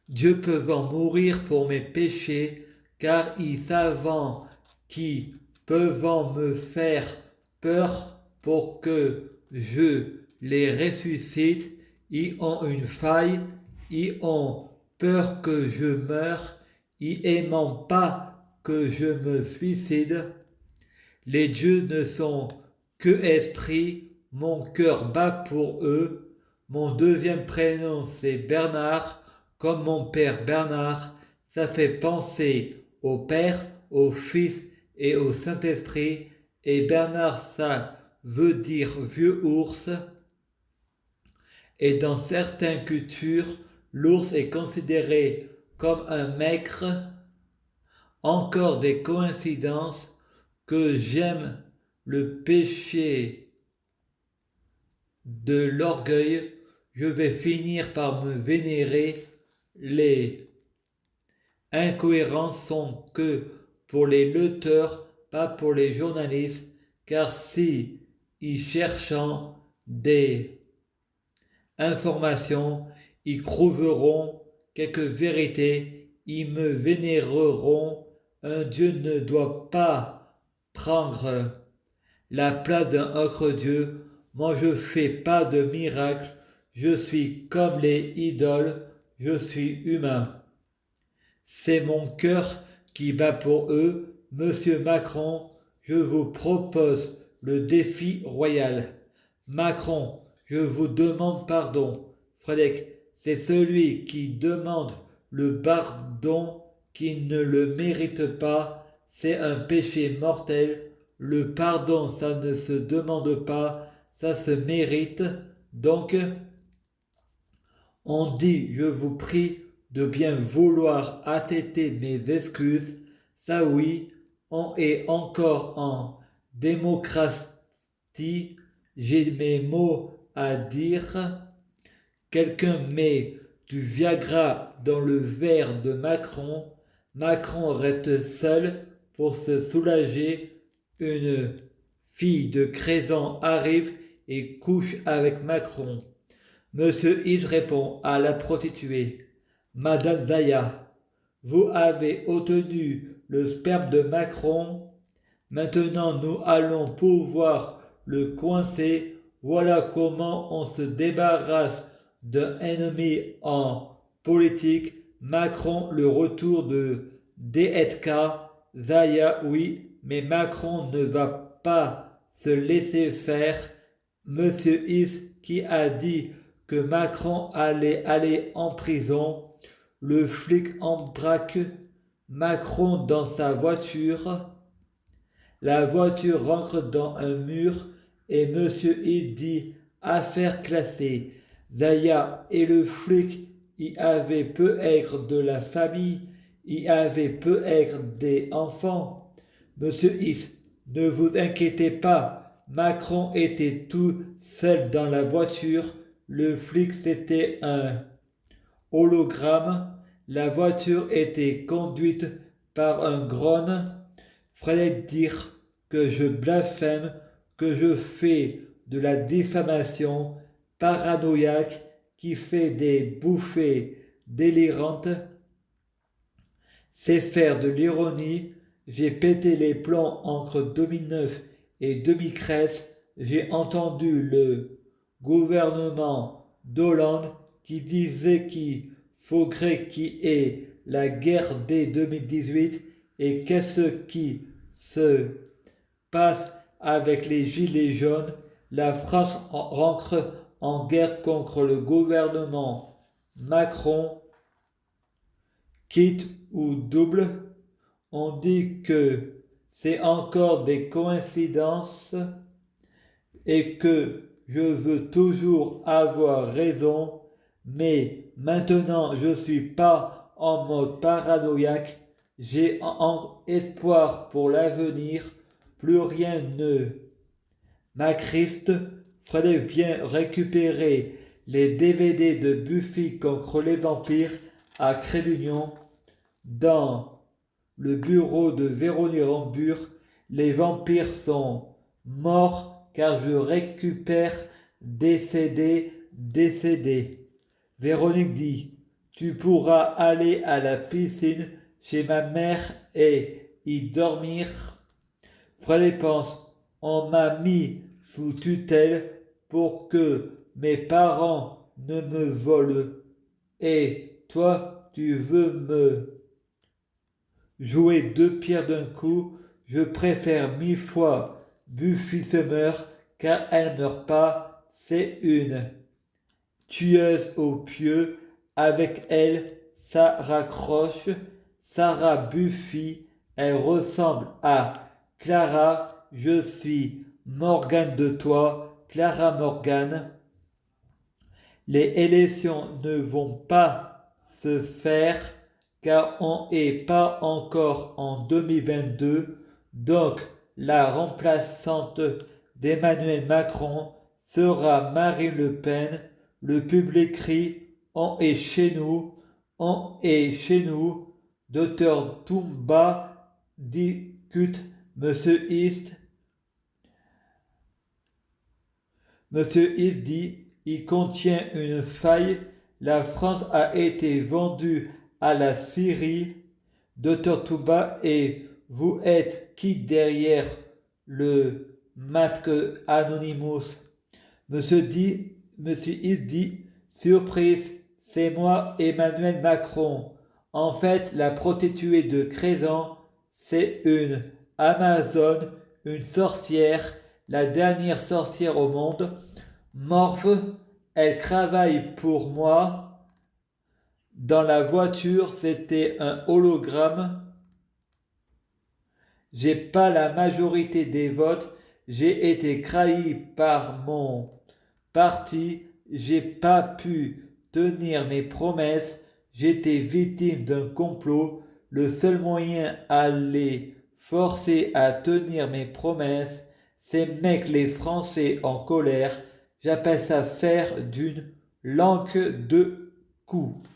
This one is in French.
Dieu peuvent mourir pour mes péchés, car ils savent qui peuvent me faire peur pour que je les ressuscite. Ils ont une faille, ils ont peur que je meure, ils n'aiment pas que je me suicide. Les dieux ne sont que esprit, mon cœur bat pour eux. Mon deuxième prénom c'est Bernard, comme mon père Bernard. Ça fait penser au Père, au Fils et au Saint-Esprit. Et Bernard, ça veut dire vieux ours. Et dans certaines cultures, l'ours est considéré comme un maître. Encore des coïncidences que j'aime le péché de l'orgueil, je vais finir par me vénérer. Les incohérences sont que pour les lutteurs, pas pour les journalistes, car si ils cherchent des informations, ils trouveront quelques vérités, ils me vénéreront. Un Dieu ne doit pas prendre la place d'un autre Dieu. Moi, je fais pas de miracle. Je suis comme les idoles. Je suis humain. C'est mon cœur qui bat pour eux. Monsieur Macron, je vous propose le défi royal. Macron, je vous demande pardon. Frédéric, c'est celui qui demande le pardon qui ne le mérite pas. C'est un péché mortel. Le pardon, ça ne se demande pas, ça se mérite. Donc, on dit, je vous prie de bien vouloir accepter mes excuses. Ça oui, on est encore en démocratie. J'ai mes mots à dire. Quelqu'un met du Viagra dans le verre de Macron. Macron reste seul pour se soulager. Une fille de Crezan arrive et couche avec Macron. Monsieur X répond à la prostituée. Madame Zaya, vous avez obtenu le sperme de Macron. Maintenant nous allons pouvoir le coincer. Voilà comment on se débarrasse d'un ennemi en politique. Macron, le retour de DSK. Zaya, oui, mais Macron ne va pas se laisser faire. Monsieur Is qui a dit que Macron allait aller en prison. Le flic embraque Macron dans sa voiture. La voiture rentre dans un mur et Monsieur I dit affaire classée. Zaya et le flic y avaient peu être de la famille, y avaient peu être des enfants. Monsieur Is, ne vous inquiétez pas, Macron était tout seul dans la voiture, le flic c'était un hologramme, la voiture était conduite par un drone. Fallait dire que je blasphème, que je fais de la diffamation paranoïaque qui fait des bouffées délirantes. C'est faire de l'ironie. J'ai pété les plombs entre 2009 et 2013. J'ai entendu le gouvernement d'Hollande qui disait qu'il faudrait qu'il y ait la guerre dès 2018 et qu'est-ce qui se passe avec les gilets jaunes. La France rentre en guerre contre le gouvernement Macron, quitte ou double. On dit que c'est encore des coïncidences et que je veux toujours avoir raison, mais maintenant je ne suis pas en mode paranoïaque, j'ai espoir pour l'avenir, plus rien ne m'attriste. Fallait bien récupérer les DVD de Buffy contre les vampires à Crédunion dans le bureau de Véronique Rambure. Les vampires sont morts car je récupère décédé. Véronique dit Tu pourras aller à la piscine chez ma mère et y dormir. Frère pense, on m'a mis sous tutelle pour que mes parents ne me volent. Et toi, tu veux me jouer deux pierres d'un coup. Je préfère 1000 fois Buffy se meurt car elle meurt pas. C'est une tueuse aux pieux. Avec elle, ça raccroche. Sarah Buffy, elle ressemble à Clara. Je suis Morgane de toi, Clara Morgane. Les élections ne vont pas se faire car on n'est pas encore en 2022. Donc la remplaçante d'Emmanuel Macron sera Marine Le Pen. Le public crie on est chez nous, on est chez nous. Docteur Toumba discute Monsieur East. Monsieur Hill dit il contient une faille. La France a été vendue à la Syrie. Dr Touba et vous êtes qui derrière le masque Anonymous? Monsieur Hill dit surprise, c'est moi Emmanuel Macron. En fait, la prostituée de Crézan, c'est une Amazone, une sorcière, la dernière sorcière au monde. Morphe, elle travaille pour moi. Dans la voiture, c'était un hologramme. J'ai pas la majorité des votes. J'ai été trahi par mon parti. J'ai pas pu tenir mes promesses. J'étais victime d'un complot. Le seul moyen à les forcer à tenir mes promesses, c'est mettre les Français en colère. J'appelle ça faire d'une langue de coups.